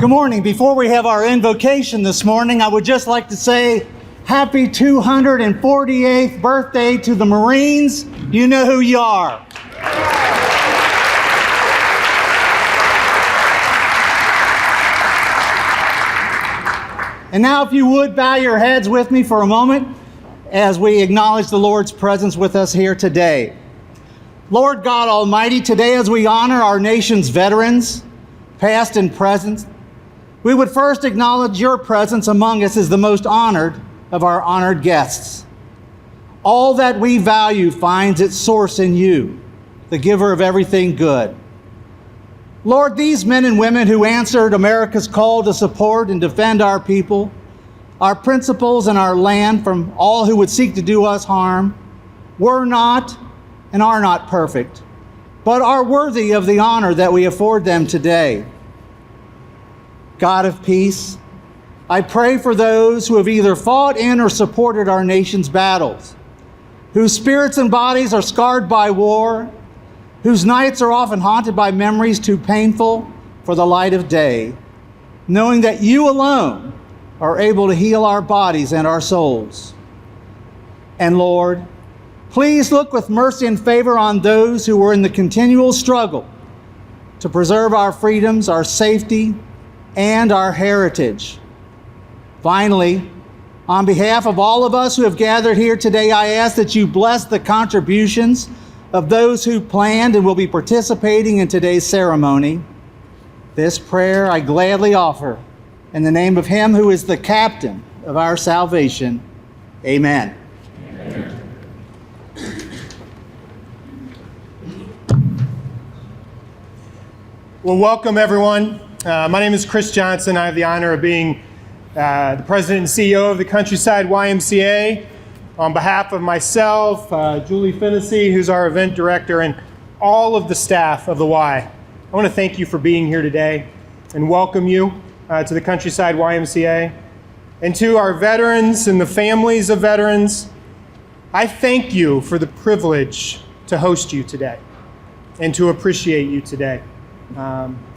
Good morning. Before we have our invocation this morning, I would just like to say happy 248th birthday to the Marines. You know who you are. And now if you would bow your heads with me for a moment as we acknowledge the Lord's presence with us here today. Lord God Almighty, today as we honor our nation's veterans, past and present, we would first acknowledge your presence among us as the most honored of our honored guests. All that we value finds its source in you, the giver of everything good. Lord, these men and women who answered America's call to support and defend our people, our principles, and our land from all who would seek to do us harm, were not and are not perfect, but are worthy of the honor that we afford them today. God of peace, I pray for those who have either fought in or supported our nation's battles, whose spirits and bodies are scarred by war, whose nights are often haunted by memories too painful for the light of day, knowing that you alone are able to heal our bodies and our souls. And Lord, please look with mercy and favor on those who are in the continual struggle to preserve our freedoms, our safety, and our heritage. Finally, on behalf of all of us who have gathered here today, I ask that you bless the contributions of those who planned and will be participating in today's ceremony. This prayer I gladly offer in the name of him who is the captain of our salvation. Amen. Well, welcome everyone. My name is Chris Johnson. I have the honor of being the president and CEO of the Countryside YMCA. On behalf of myself, Julie Finnessy, who's our event director, and all of the staff of the Y, I want to thank you for being here today and welcome you to the Countryside YMCA. And to our veterans and the families of veterans, I thank you for the privilege to host you today and to appreciate you today.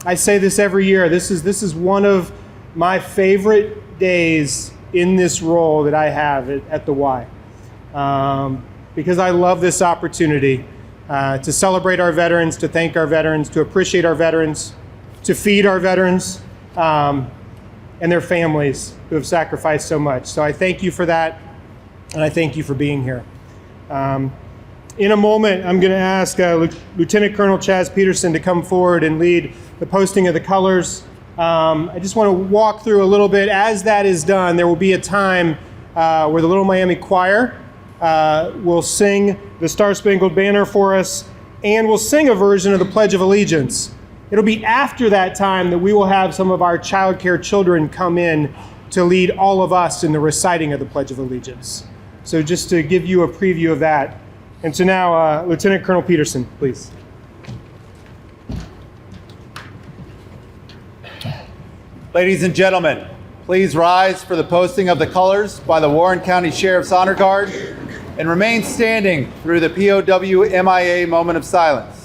I say this every year. This is one of my favorite days in this role that I have at the Y, because I love this opportunity to celebrate our veterans, to thank our veterans, to appreciate our veterans, to feed our veterans and their families who have sacrificed so much. So I thank you for that, and I thank you for being here. In a moment, I'm going to ask Lieutenant Colonel Chaz Peterson to come forward and lead the posting of the colors. I just want to walk through a little bit. As that is done, there will be a time where the Little Miami Choir will sing the Star Spangled Banner for us, and we'll sing a version of the Pledge of Allegiance. It'll be after that time that we will have some of our child care children come in to lead all of us in the reciting of the Pledge of Allegiance. So just to give you a preview of that. And so now, Lieutenant Colonel Peterson, please. Ladies and gentlemen, please rise for the posting of the colors by the Warren County Sheriff's Honor Guard and remain standing through the POW MIA moment of silence.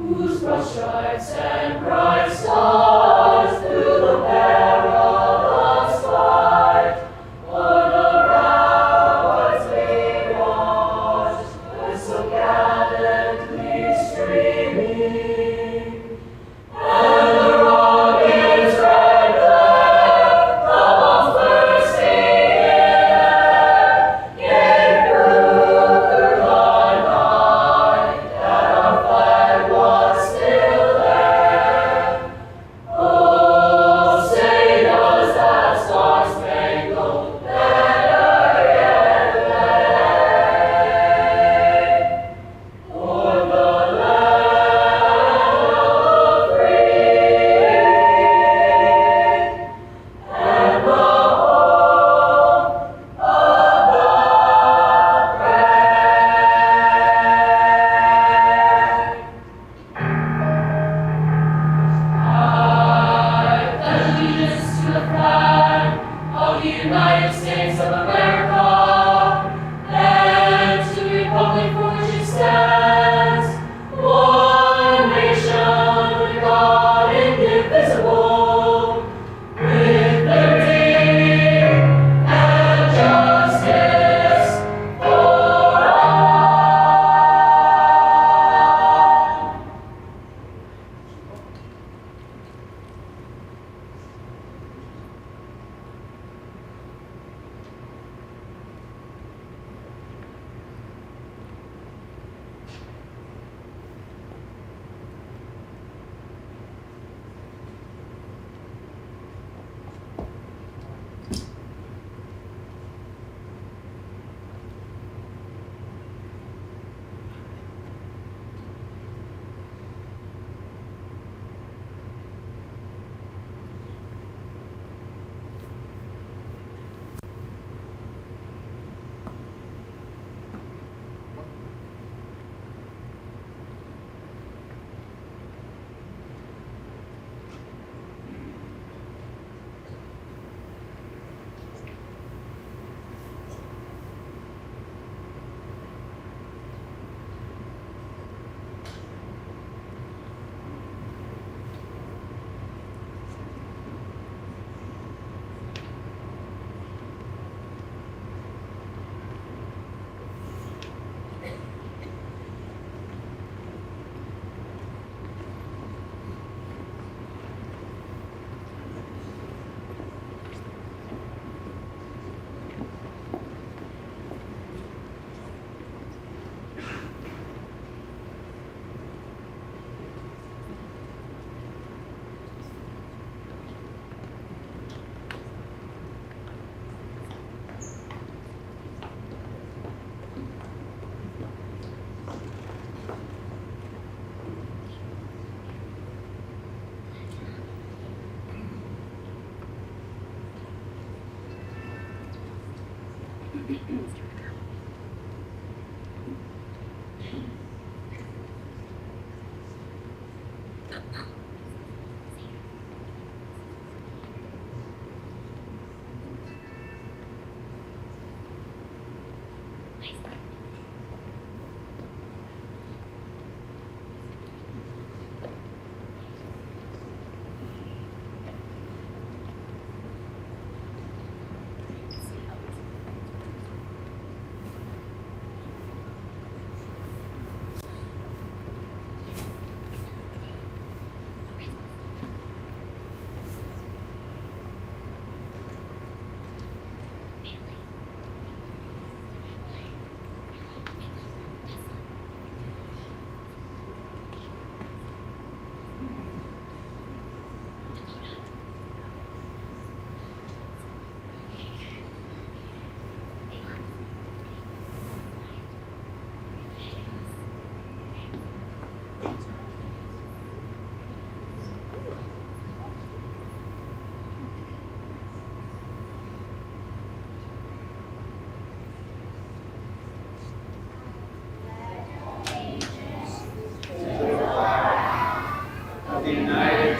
whose broad stripes and bright stars through the perilous fight, o'er the ramparts we watched, and so gallantly streaming, and the rocket's red glare, the bombs bursting in air, gave proof through the night that our flag was still there. Oh, say does that star-spangled banner yet wave o'er the land of the free and the home of the I pledge allegiance to the flag of the United States of America and to the republic for which it stands, one nation under God, indivisible, with liberty and justice for all.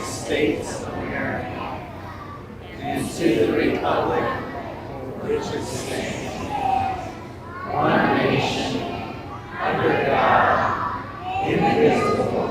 States of America and to the republic for which it stands, one nation, under God, indivisible,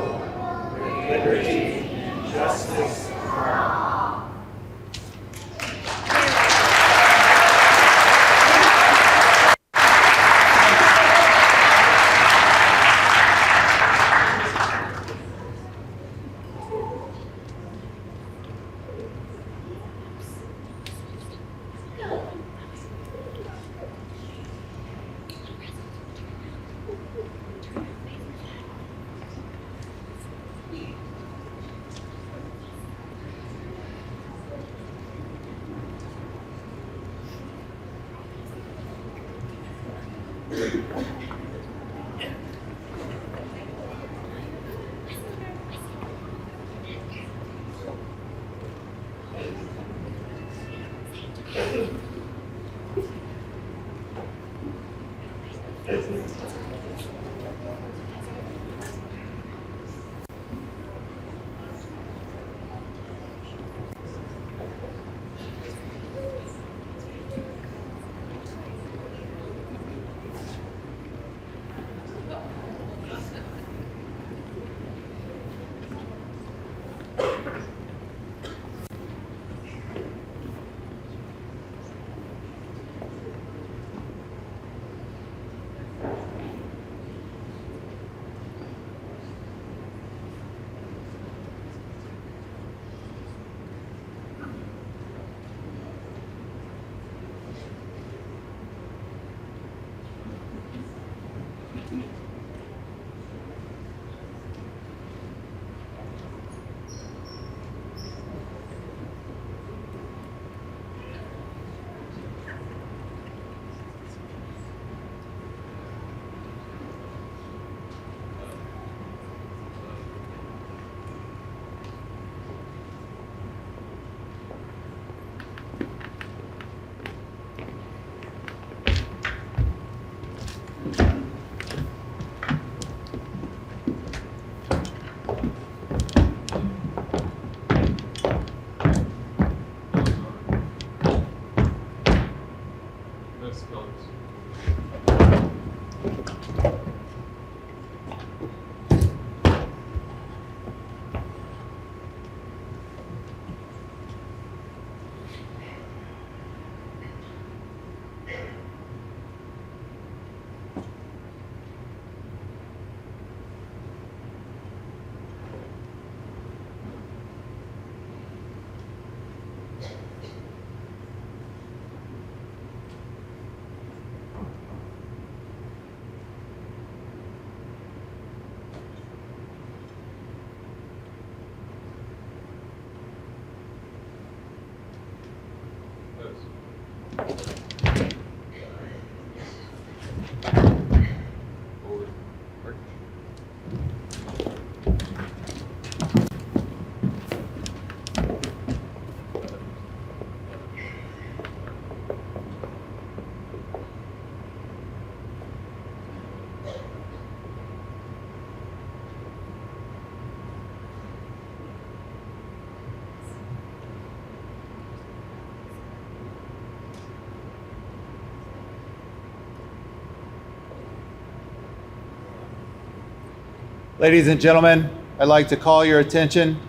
Ladies and gentlemen, I'd like to call your attention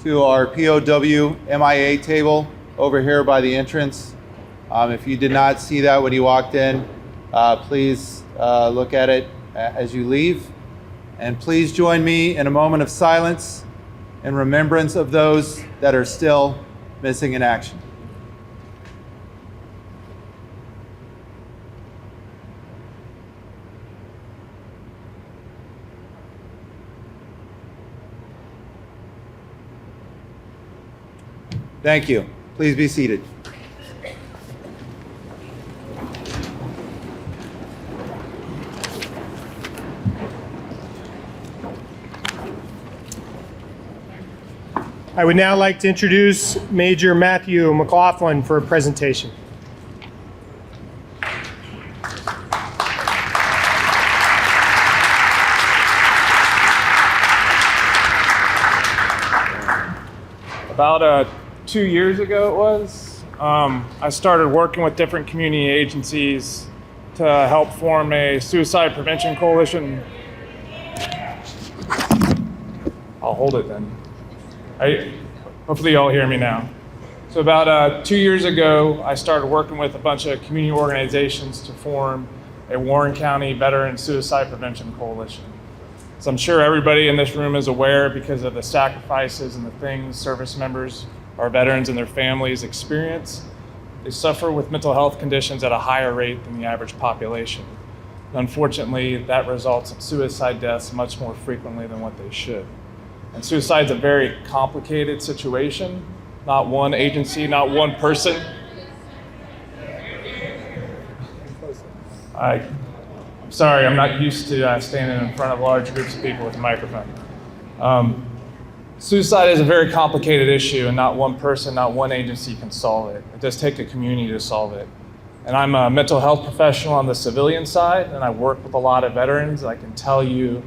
to our POW MIA table over here by the entrance. If you did not see that when you walked in, please look at it as you leave. And please join me in a moment of silence in remembrance of those that are still missing in action. Thank you. Please be seated. I would now like to introduce Major Matthew McLaughlin for a presentation. About 2 years ago it was, I started working with different community agencies to help form a suicide prevention coalition. I'll hold it then. Hopefully you all hear me now. So about 2 years ago, I started working with a bunch of community organizations to form a Warren County Veteran Suicide Prevention Coalition. So I'm sure everybody in this room is aware because of the sacrifices and the things service members, our veterans and their families experience. They suffer with mental health conditions at a higher rate than the average population. Unfortunately, that results in suicide deaths much more frequently than what they should. And suicide is a very complicated situation. Not one agency, not one person. I'm sorry, I'm not used to standing in front of large groups of people with a microphone. Suicide is a very complicated issue, and not one person, not one agency can solve it. It does take a community to solve it. And I'm a mental health professional on the civilian side, and I work with a lot of veterans. I can tell you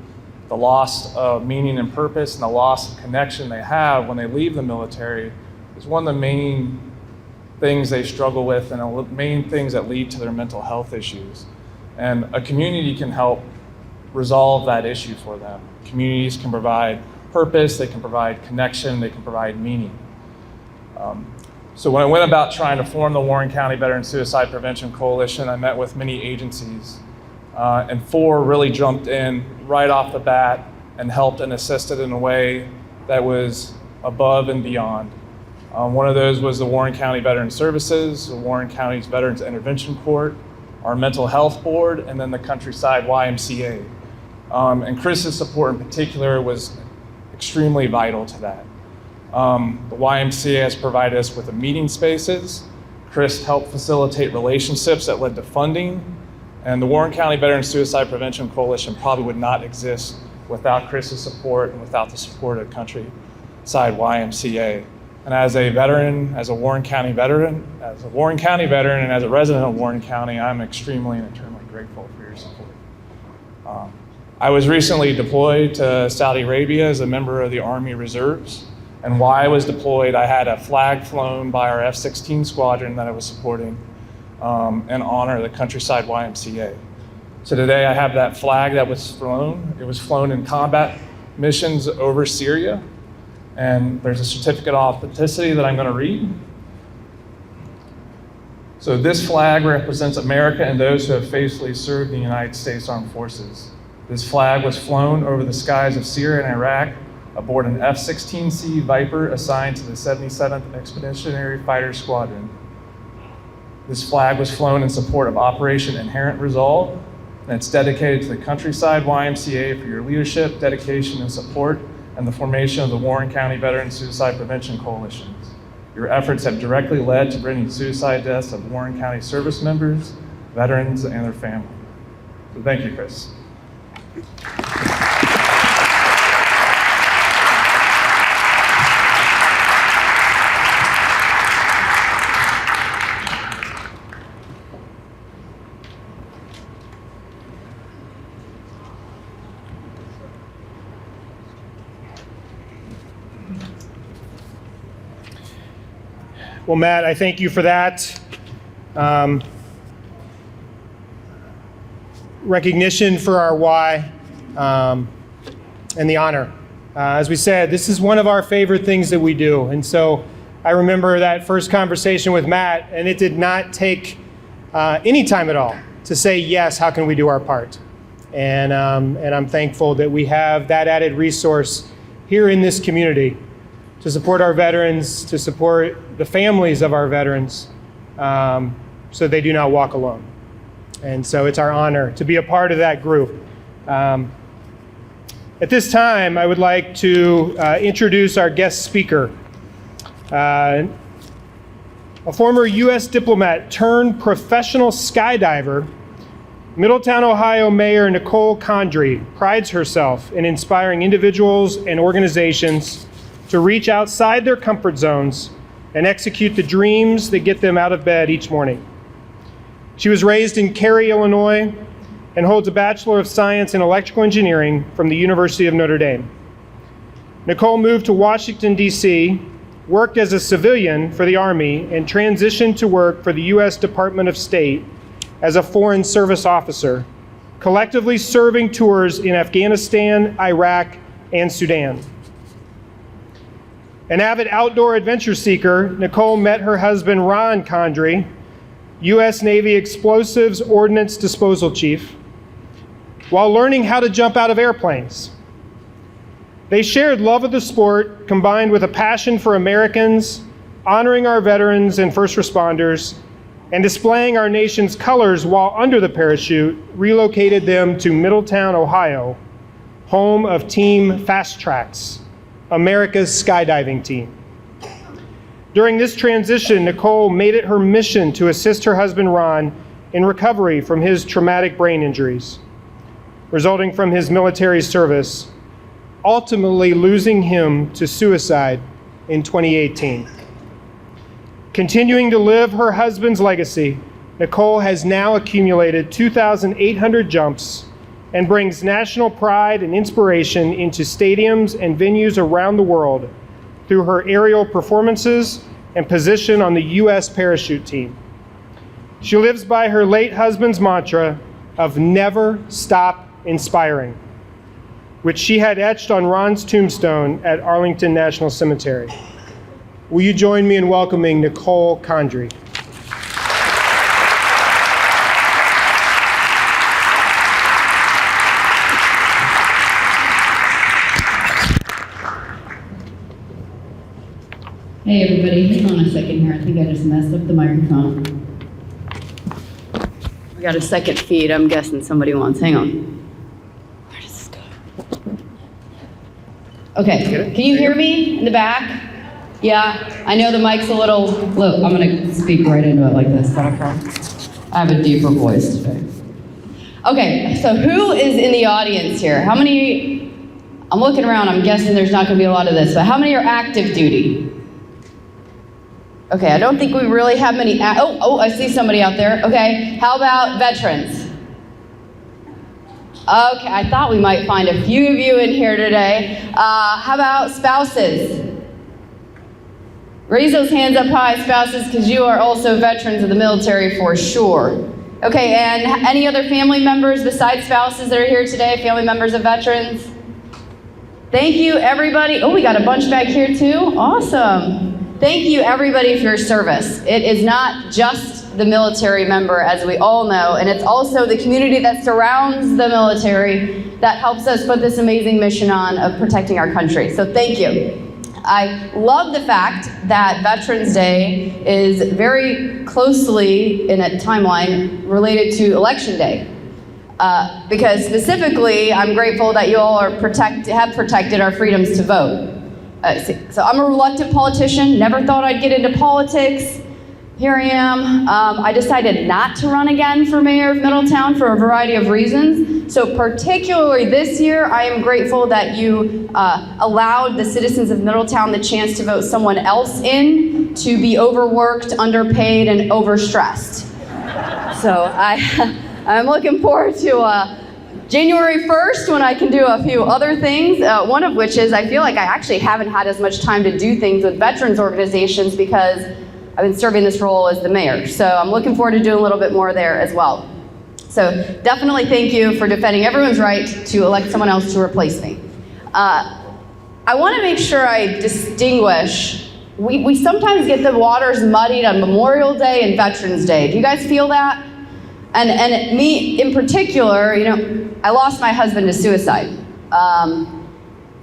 the loss of meaning and purpose and the loss of connection they have when they leave the military is one of the main things they struggle with and the main things that lead to their mental health issues. And a community can help resolve that issue for them. Communities can provide purpose, they can provide connection, they can provide meaning. So when I went about trying to form the Warren County Veteran Suicide Prevention Coalition, I met with many agencies. And 4 really jumped in right off the bat and helped and assisted in a way that was above and beyond. One of those was the Warren County Veteran Services, the Warren County's Veterans Intervention Court, our Mental Health Board, and then the Countryside YMCA. And Chris's support in particular was extremely vital to that. The YMCA has provided us with the meeting spaces. Chris helped facilitate relationships that led to funding. And the Warren County Veteran Suicide Prevention Coalition probably would not exist without Chris's support and without the support of Countryside YMCA. And as a veteran, as a Warren County veteran, and as a resident of Warren County, I'm extremely and eternally grateful for your support. I was recently deployed to Saudi Arabia as a member of the Army Reserves. And while I was deployed, I had a flag flown by our F-16 squadron that I was supporting in honor of the Countryside YMCA. So today I have that flag that was flown. It was flown in combat missions over Syria. And there's a certificate of authenticity that I'm going to read. So this flag represents America and those who have faithfully served the United States Armed Forces. This flag was flown over the skies of Syria and Iraq aboard an F-16C Viper assigned to the 77th Expeditionary Fighter Squadron. This flag was flown in support of Operation Inherent Resolve, and it's dedicated to the Countryside YMCA for your leadership, dedication, and support, and the formation of the Warren County Veteran Suicide Prevention Coalitions. Your efforts have directly led to preventing suicide deaths of Warren County service members, veterans, and their families. So thank you, Chris. Well, Matt, I thank you for that. Recognition for our why. and the honor. As we said, this is one of our favorite things that we do. And so I remember that first conversation with Matt, and it did not take any time at all to say, yes, how can we do our part? And I'm thankful that we have that added resource here in this community to support our veterans, to support the families of our veterans, so they do not walk alone. And so it's our honor to be a part of that group. At this time, I would like to introduce our guest speaker, a former U.S. diplomat turned professional skydiver. Middletown, Ohio Mayor Nicole Condrey prides herself in inspiring individuals and organizations to reach outside their comfort zones and execute the dreams that get them out of bed each morning. She was raised in Cary, Illinois, and holds a Bachelor of Science in Electrical Engineering from the University of Notre Dame. Nicole moved to Washington, D.C., worked as a civilian for the Army, and transitioned to work for the U.S. Department of State as a Foreign Service officer, collectively serving tours in Afghanistan, Iraq, and Sudan. An avid outdoor adventure seeker, Nicole met her husband, Ron Condrey, U.S. Navy Explosives Ordnance Disposal Chief, while learning how to jump out of airplanes. They shared love of the sport combined with a passion for Americans, honoring our veterans and first responders, and displaying our nation's colors while under the parachute, relocated them to Middletown, Ohio, home of Team Fast Tracks, America's skydiving team. During this transition, Nicole made it her mission to assist her husband, Ron, in recovery from his traumatic brain injuries, resulting from his military service, ultimately losing him to suicide in 2018. Continuing to live her husband's legacy, Nicole has now accumulated 2,800 jumps and brings national pride and inspiration into stadiums and venues around the world through her aerial performances and position on the U.S. parachute team. She lives by her late husband's mantra of never stop inspiring, which she had etched on Ron's tombstone at Arlington National Cemetery. Will you join me in welcoming Nicole Condrey? Hey everybody, hang on a second here. I think I just messed up the microphone. We got a second feed, I'm guessing somebody wants. Hang on. Where does this go? Okay, can you hear me in the back? Yeah, I know the mic's a little, look, I'm gonna speak right into it like this. Is that okay? I have a deeper voice today. Okay, so who is in the audience here? How many, I'm looking around, I'm guessing there's not gonna be a lot of this, but how many are active duty? Okay, I don't think we really have many, I see somebody out there. Okay, how about veterans? Okay, I thought we might find a few of you in here today. How about spouses? Raise those hands up high, spouses, because you are also veterans of the military for sure. Okay, and any other family members besides spouses that are here today, family members of veterans? Thank you, everybody. Oh, we got a bunch back here too. Awesome. Thank you, everybody, for your service. It is not just the military member, as we all know, and it's also the community that surrounds the military that helps us put this amazing mission on of protecting our country. So thank you. I love the fact that Veterans Day is very closely in a timeline related to Election Day. Because specifically, I'm grateful that you all are have protected our freedoms to vote. So I'm a reluctant politician, never thought I'd get into politics. Here I am. I decided not to run again for mayor of Middletown for a variety of reasons. So particularly this year, I am grateful that you allowed the citizens of Middletown the chance to vote someone else in to be overworked, underpaid, and overstressed. So I'm looking forward to January 1st, when I can do a few other things, one of which is I feel like I actually haven't had as much time to do things with veterans organizations because I've been serving this role as the mayor. So I'm looking forward to doing a little bit more there as well. So definitely thank you for defending everyone's right to elect someone else to replace me. I want to make sure I distinguish. We sometimes get the waters muddied on Memorial Day and Veterans Day. Do you guys feel that? And me in particular, you know, I lost my husband to suicide.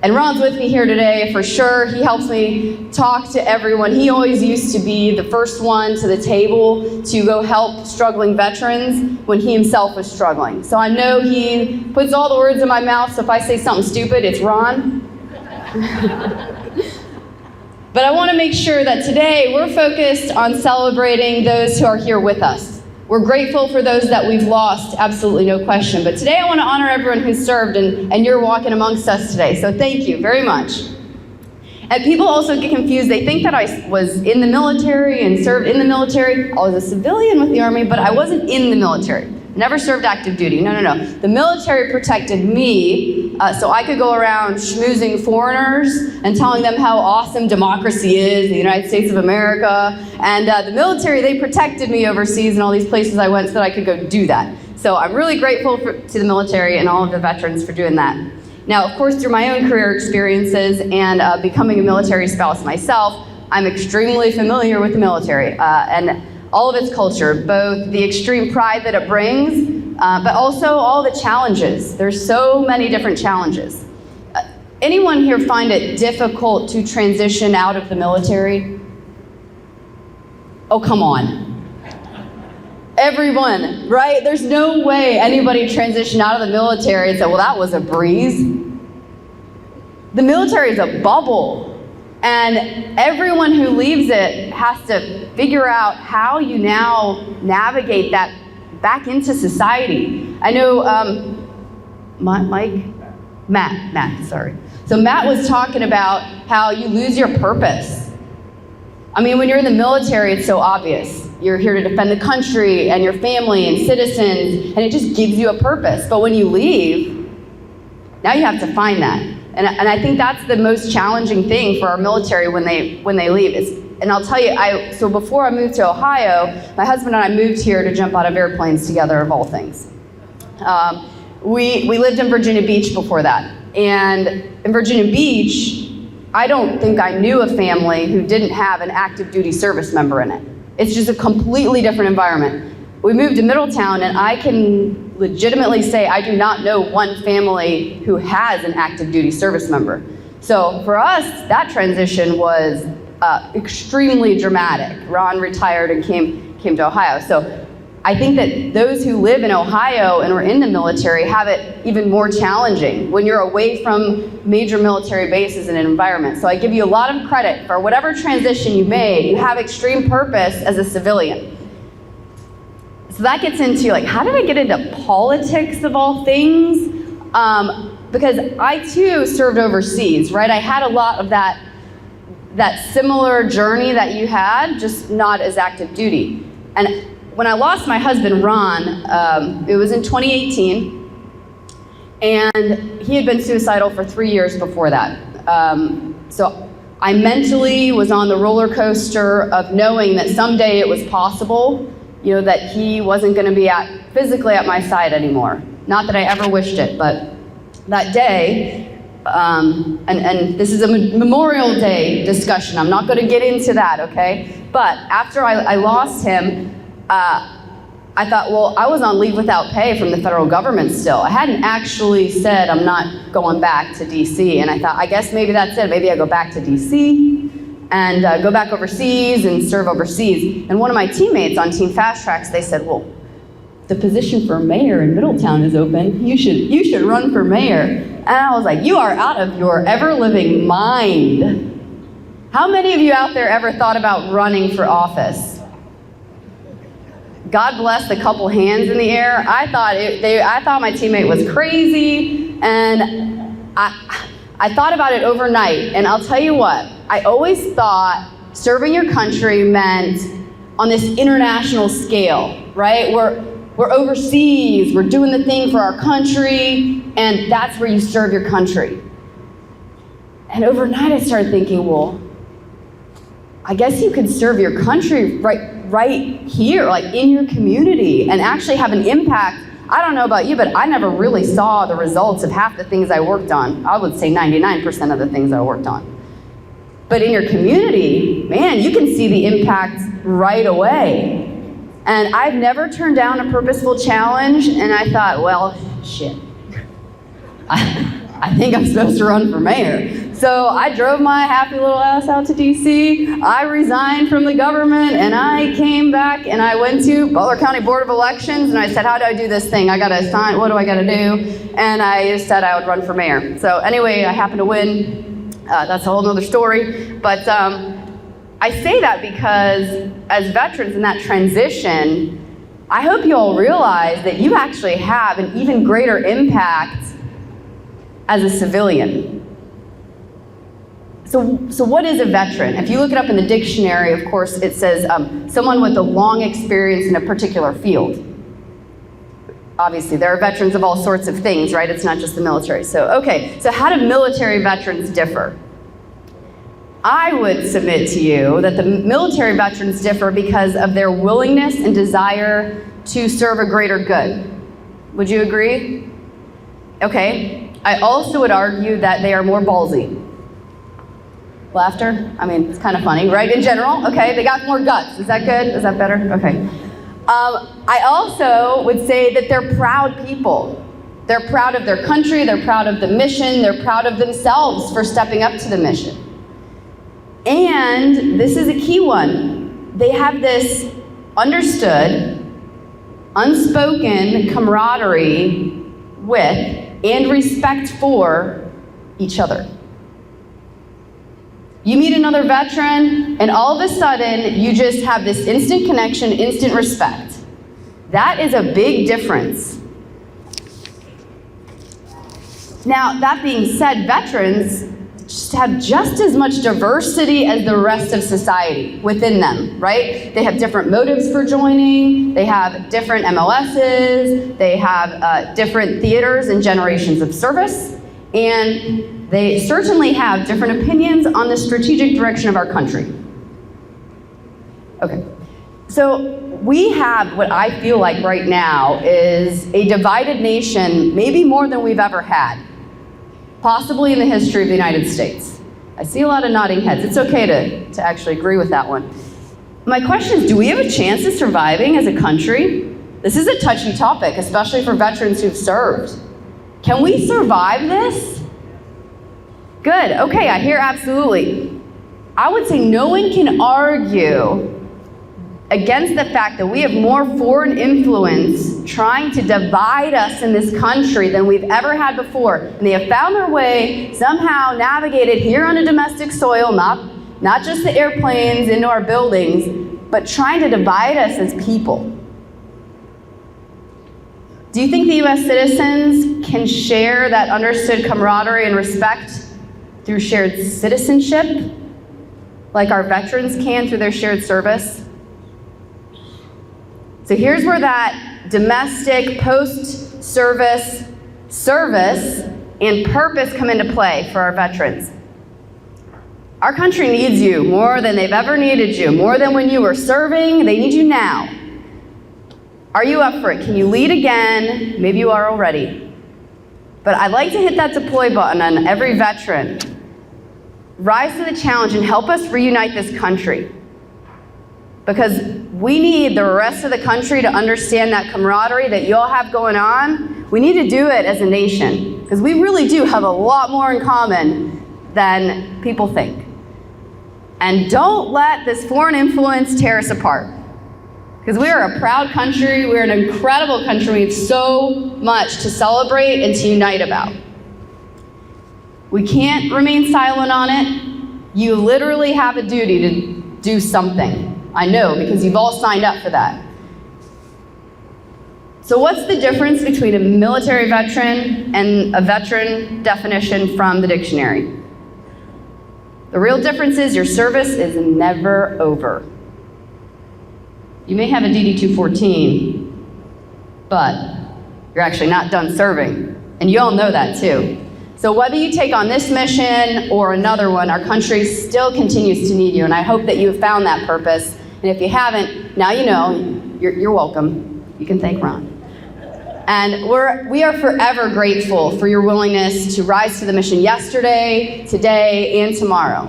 And Ron's with me here today for sure. He helps me talk to everyone. He always used to be the first one to the table to go help struggling veterans when he himself was struggling. So I know he puts all the words in my mouth, so if I say something stupid, it's Ron. But I want to make sure that today we're focused on celebrating those who are here with us. We're grateful for those that we've lost, absolutely no question. But today I want to honor everyone who's served, and you're walking amongst us today. So thank you very much. And people also get confused. They think that I was in the military and served in the military. I was a civilian with the Army, but I wasn't in the military. Never served active duty. No. The military protected me so I could go around schmoozing foreigners and telling them how awesome democracy is, the United States of America. And the military, they protected me overseas and all these places I went so that I could go do that. So I'm really grateful to the military and all of the veterans for doing that. Now, of course, through my own career experiences and becoming a military spouse myself, I'm extremely familiar with the military and all of its culture, both the extreme pride that it brings, but also all the challenges. There's so many different challenges. Anyone here find it difficult to transition out of the military? Oh, come on. Everyone, right? There's no way anybody transitioned out of the military and said, well, that was a breeze. The military is a bubble. And everyone who leaves it has to figure out how you now navigate that back into society. I know Matt, sorry. So Matt was talking about how you lose your purpose. I mean, when you're in the military, it's so obvious. You're here to defend the country and your family and citizens, and it just gives you a purpose. But when you leave, now you have to find that. And I think that's the most challenging thing for our military when they leave. And I'll tell you, so before I moved to Ohio, my husband and I moved here to jump out of airplanes together, of all things. We lived in Virginia Beach before that. And in Virginia Beach, I don't think I knew a family who didn't have an active duty service member in it. It's just a completely different environment. We moved to Middletown, and I can legitimately say I do not know one family who has an active duty service member. So for us, that transition was extremely dramatic. Ron retired and came to Ohio. So I think that those who live in Ohio and are in the military have it even more challenging when you're away from major military bases and environments. So I give you a lot of credit for whatever transition you made. You have extreme purpose as a civilian. So that gets into, like, how did I get into politics of all things? Because I too served overseas, right? I had a lot of that similar journey that you had, just not as active duty. And when I lost my husband, Ron, it was in 2018, and he had been suicidal for 3 years before that. So I mentally was on the roller coaster of knowing that someday it was possible, you know, that he wasn't going to be physically at my side anymore. Not that I ever wished it, but that day, and this is a Memorial Day discussion. I'm not going to get into that, okay? But after I lost him, I thought, well, I was on leave without pay from the federal government still. I hadn't actually said I'm not going back to DC, and I thought, I guess maybe that's it. Maybe I go back to DC and go back overseas and serve overseas. And one of my teammates on Team Fast Tracks, they said, well, the position for mayor in Middletown is open. You should run for mayor. And I was like, you are out of your ever-living mind. How many of you out there ever thought about running for office? God bless the couple hands in the air. I thought my teammate was crazy, and I thought about it overnight. And I'll tell you what, I always thought serving your country meant on this international scale, right? We're overseas, we're doing the thing for our country, and that's where you serve your country. And overnight I started thinking, well, I guess you could serve your country right here, like in your community, and actually have an impact I don't know about you, but I never really saw the results of half the things I worked on. I would say 99% of the things I worked on. But in your community, man, you can see the impact right away. And I've never turned down a purposeful challenge, and I thought, well, shit. I think I'm supposed to run for mayor. So I drove my happy little ass out to DC. I resigned from the government, and I came back, and I went to Butler County Board of Elections, and I said, how do I do this thing? I gotta sign, what do I gotta do? And I just said I would run for mayor. So anyway, I happened to win. That's a whole nother story. But I say that because as veterans in that transition, I hope you all realize that you actually have an even greater impact as a civilian. So what is a veteran? If you look it up in the dictionary, of course, it says someone with a long experience in a particular field. Obviously, there are veterans of all sorts of things, right? It's not just the military. So how do military veterans differ? I would submit to you that the military veterans differ because of their willingness and desire to serve a greater good. Would you agree? Okay. I also would argue that they are more ballsy. Laughter? I mean, it's kind of funny, right? In general, okay, they got more guts. Is that good? Is that better? Okay. I also would say that they're proud people. They're proud of their country, they're proud of the mission, they're proud of themselves for stepping up to the mission. And this is a key one. They have this understood, unspoken camaraderie with and respect for each other. You meet another veteran, and all of a sudden, you just have this instant connection, instant respect. That is a big difference. Now, that being said, veterans have just as much diversity as the rest of society within them, right? They have different motives for joining, they have different MLSs, they have different theaters and generations of service, and they certainly have different opinions on the strategic direction of our country. Okay, so we have what I feel like right now is a divided nation, maybe more than we've ever had, possibly in the history of the United States. I see a lot of nodding heads. It's okay to actually agree with that one. My question is, do we have a chance of surviving as a country? This is a touchy topic, especially for veterans who've served. Can we survive this? Good, okay, I hear absolutely. I would say no one can argue against the fact that we have more foreign influence trying to divide us in this country than we've ever had before. And they have found their way, somehow navigated here on a domestic soil, not just the airplanes into our buildings, but trying to divide us as people. Do you think the US citizens can share that understood camaraderie and respect through shared citizenship, like our veterans can through their shared service? So here's where that domestic, post-service, service, and purpose come into play for our veterans. Our country needs you more than they've ever needed you, more than when you were serving. They need you now. Are you up for it? Can you lead again? Maybe you are already. But I'd like to hit that deploy button on every veteran. Rise to the challenge and help us reunite this country. Because we need the rest of the country to understand that camaraderie that you all have going on. We need to do it as a nation, because we really do have a lot more in common than people think. And don't let this foreign influence tear us apart. Because we are a proud country, we're an incredible country, we have so much to celebrate and to unite about. We can't remain silent on it. You literally have a duty to do something. I know, because you've all signed up for that. So what's the difference between a military veteran and a veteran definition from the dictionary? The real difference is your service is never over. You may have a DD-214, but you're actually not done serving. And you all know that too. So whether you take on this mission or another one, our country still continues to need you, and I hope that you have found that purpose. And if you haven't, now you know, you're welcome. You can thank Ron. And we are forever grateful for your willingness to rise to the mission yesterday, today, and tomorrow.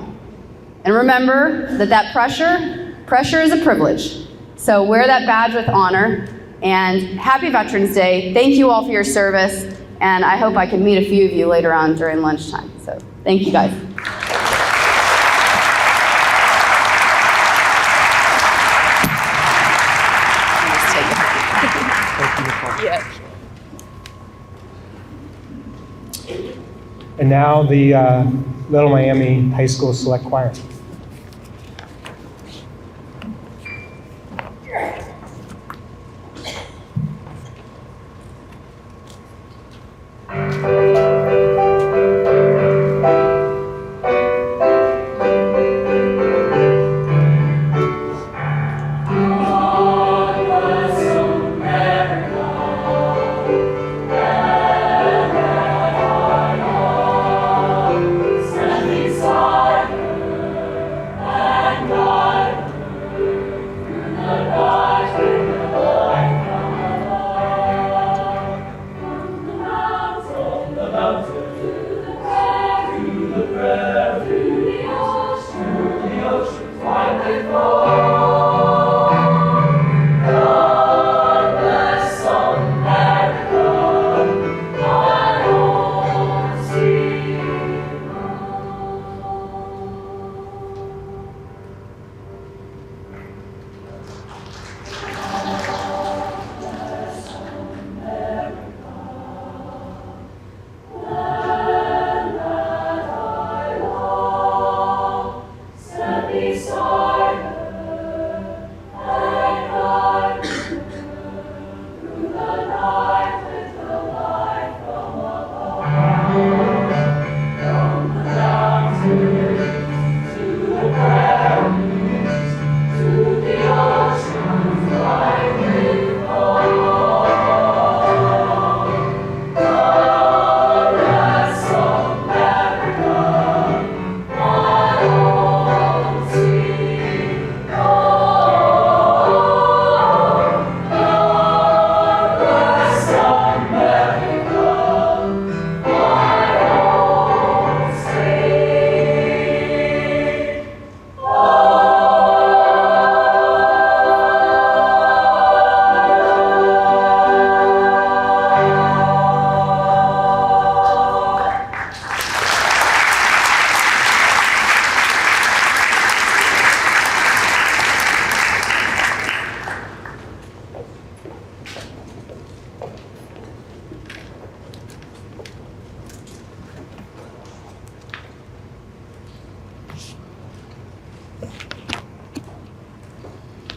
And remember that pressure is a privilege. So wear that badge with honor. And happy Veterans Day. Thank you all for your service. And I hope I can meet a few of you later on during lunchtime. So thank you guys. And now the Little Miami High School Select Choir.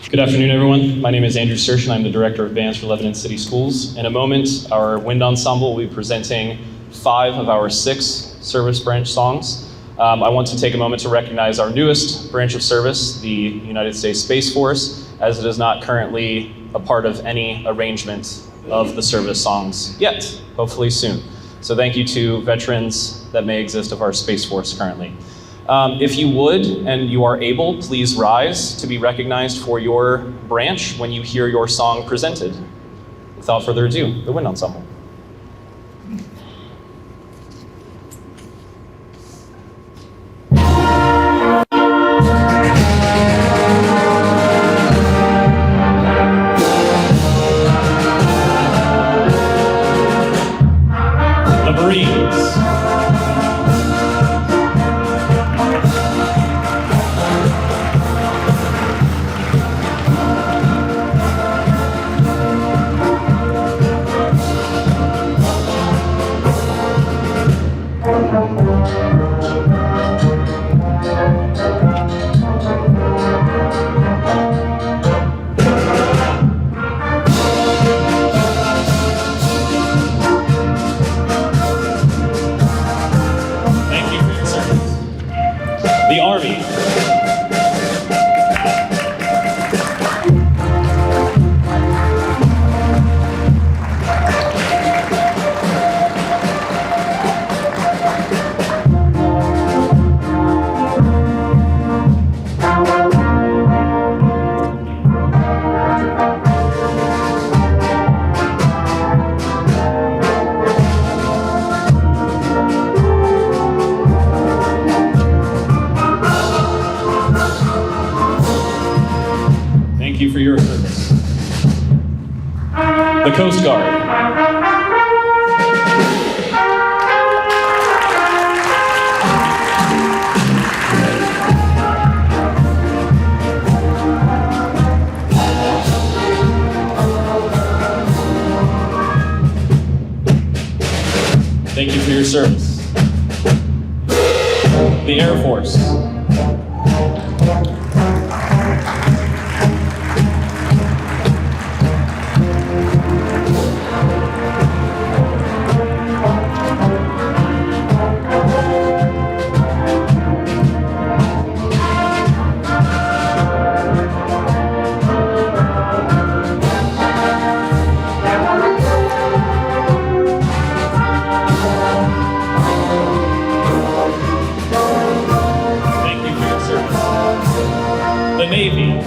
Good afternoon, everyone. My name is Andrew Sershin. I'm the Director of Bands for Lebanon City Schools. In a moment, our wind ensemble will be presenting 5 of our 6 service branch songs. I want to take a moment to recognize our newest branch of service, the United States Space Force, as it is not currently a part of any arrangement of the service songs yet, hopefully soon. So thank you to veterans that may exist of our Space Force currently. If you would, and you are able, please rise to be recognized for your branch when you hear your song presented. Without further ado, the wind ensemble. The Marines. The Army. for your service. The Coast Guard. Thank you for your service. The Air Force. The Navy.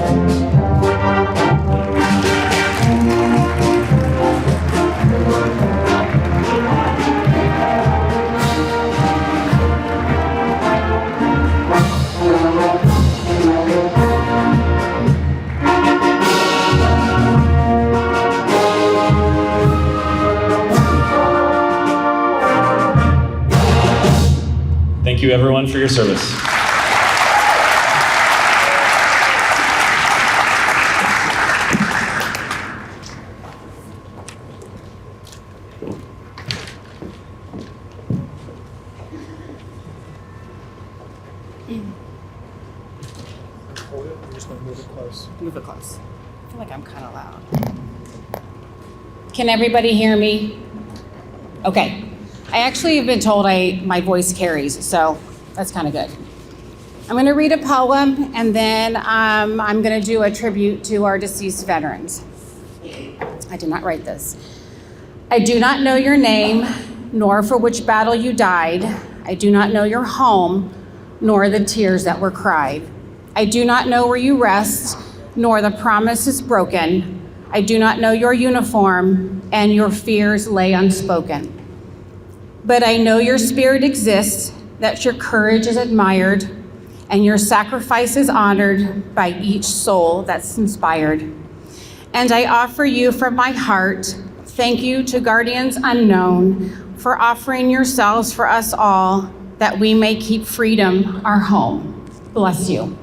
Thank you everyone for your service. Move it close. I feel like I'm kind of loud. Can everybody hear me? Okay. I actually have been told my voice carries, so that's kind of good. I'm going to read a poem, and then I'm going to do a tribute to our deceased veterans. I did not write this. I do not know your name, nor for which battle you died. I do not know your home, nor the tears that were cried. I do not know where you rest, nor the promises broken. I do not know your uniform, and your fears lay unspoken. But I know your spirit exists, that your courage is admired, and your sacrifice is honored by each soul that's inspired. And I offer you from my heart, thank you to Guardians Unknown for offering yourselves for us all, that we may keep freedom our home. Bless you.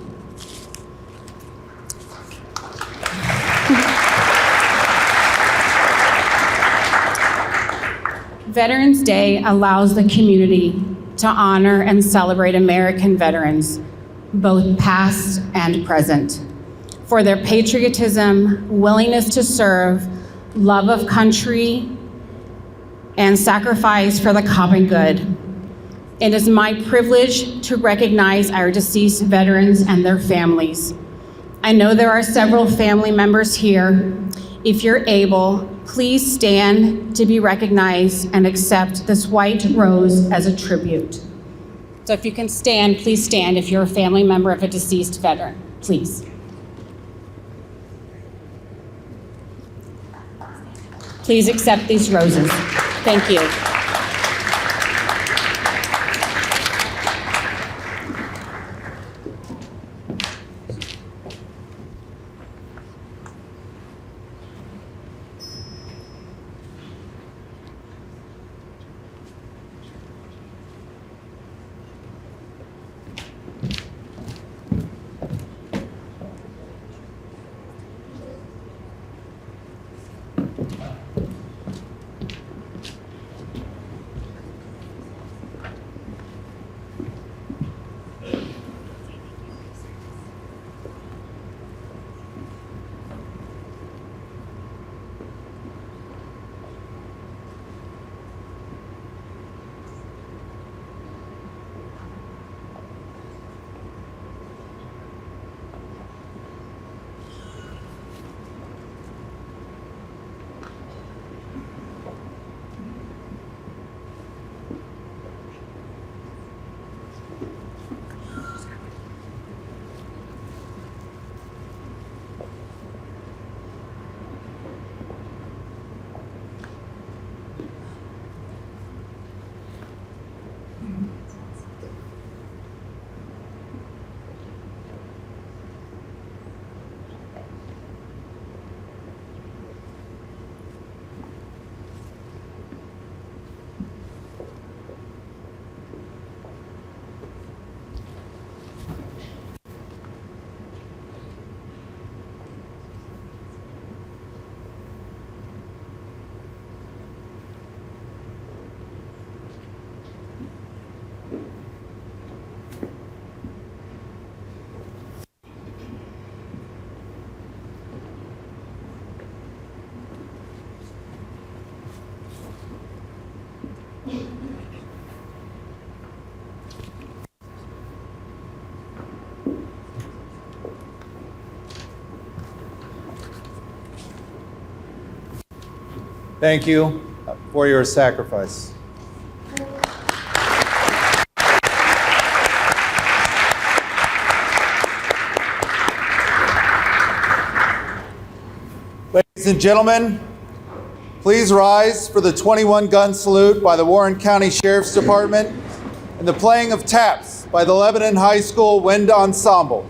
Veterans Day allows the community to honor and celebrate American veterans, both past and present, for their patriotism, willingness to serve, love of country, and sacrifice for the common good. It is my privilege to recognize our deceased veterans and their families. I know there are several family members here. If you're able, please stand to be recognized and accept this white rose as a tribute. So if you can stand, please stand if you're a family member of a deceased veteran, please. Please accept these roses. Thank you. Thank you for your sacrifice. Ladies and gentlemen, please rise for the 21-gun salute by the Warren County Sheriff's Department and the playing of taps by the Lebanon High School Wind Ensemble.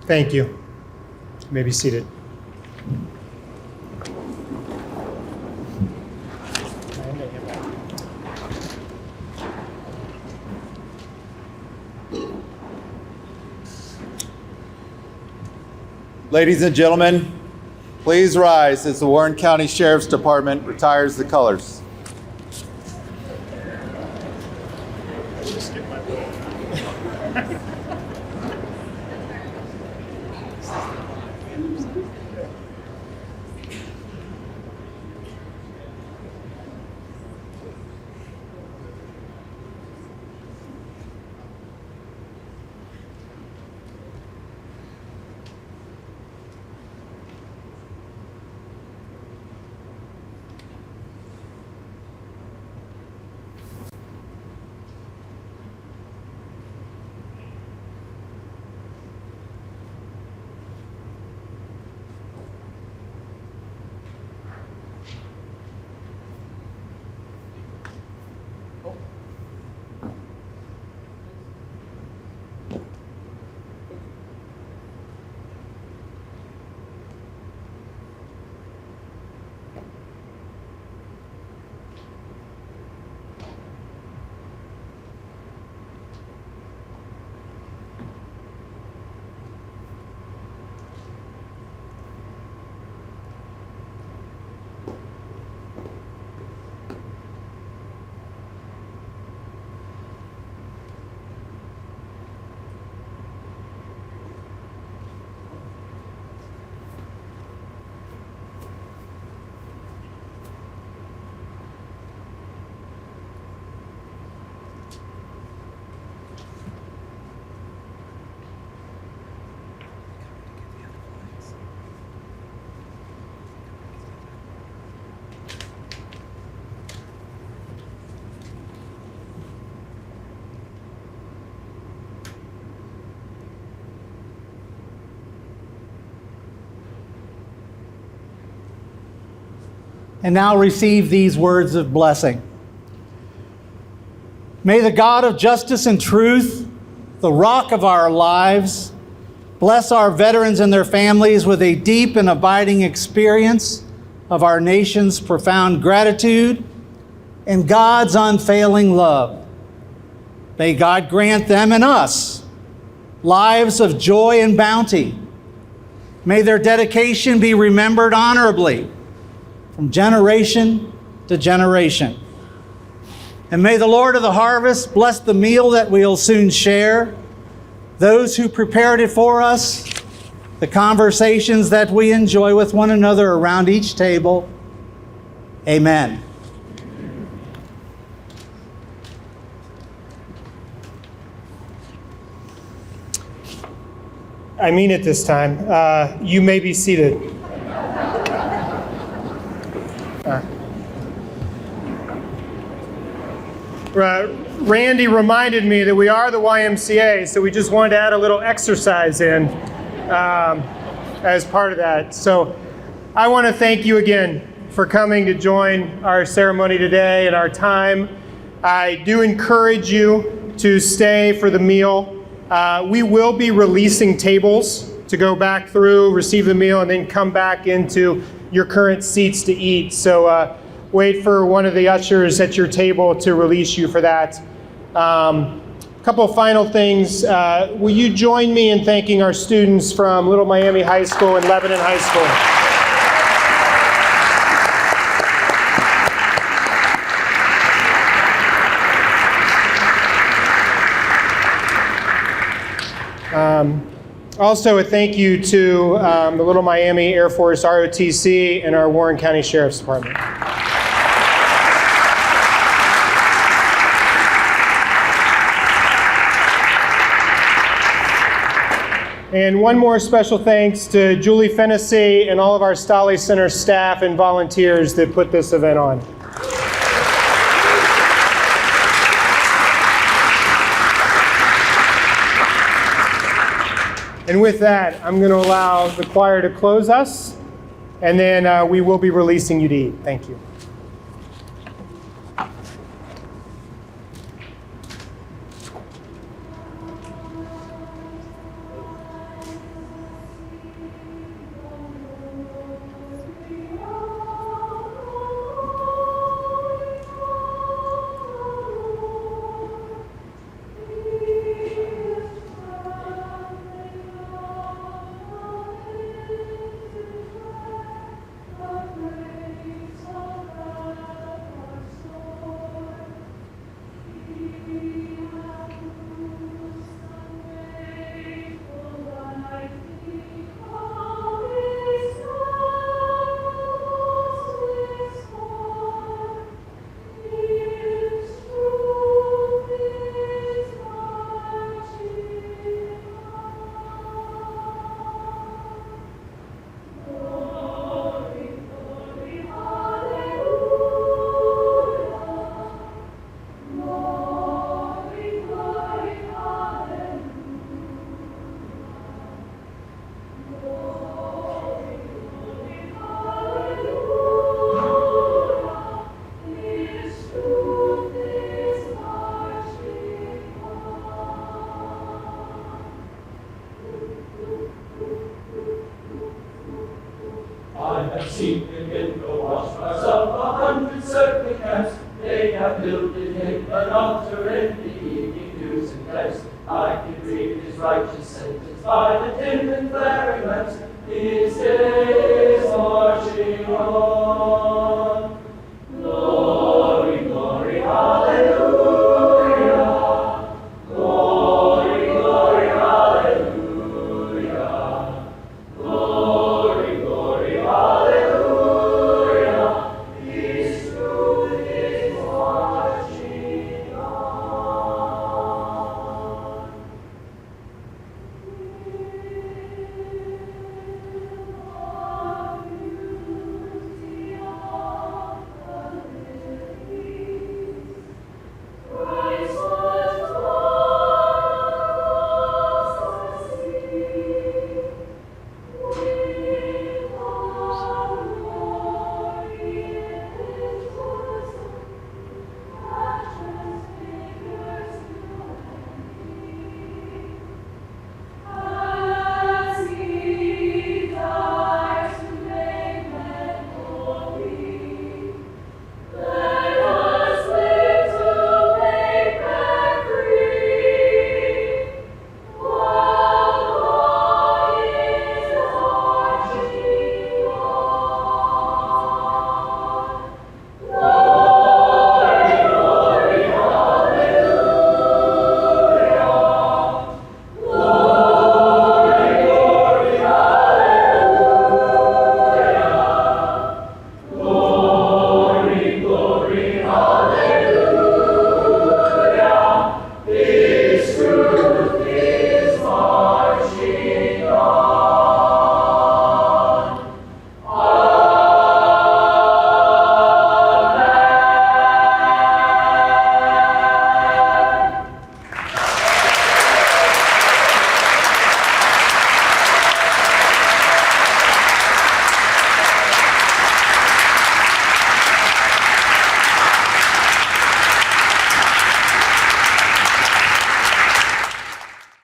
Thank you. You may be seated. Ladies and gentlemen, please rise as the Warren County Sheriff's Department retires the colors. And now receive these words of blessing. May the God of justice and truth, the rock of our lives, bless our veterans and their families with a deep and abiding experience of our nation's profound gratitude and God's unfailing love. May God grant them and us lives of joy and bounty. May their dedication be remembered honorably from generation to generation. And may the Lord of the harvest bless the meal that we'll soon share, those who prepared it for us, the conversations that we enjoy with one another around each table. Amen. I mean it this time. You may be seated. Randy reminded me that we are the YMCA, so we just wanted to add a little exercise in as part of that. So I want to thank you again for coming to join our ceremony today and our time. I do encourage you to stay for the meal. We will be releasing tables to go back through, receive the meal, and then come back into your current seats to eat. So wait for one of the ushers at your table to release you for that. Couple of final things. Will you join me in thanking our students from Little Miami High School and Lebanon High School? Also, a thank you to the Little Miami Air Force ROTC and our Warren County Sheriff's Department. And one more special thanks to Julie Fennessy and all of our Stolle Center staff and volunteers that put this event on. And with that, I'm going to allow the choir to close us, and then we will be releasing you to eat. Thank you. seen him in the wash bars of 100 circling camps. They have builded him an altar in the evening news and camps. I can read his righteous sentence by the dim and flaring lamps. His days marching on.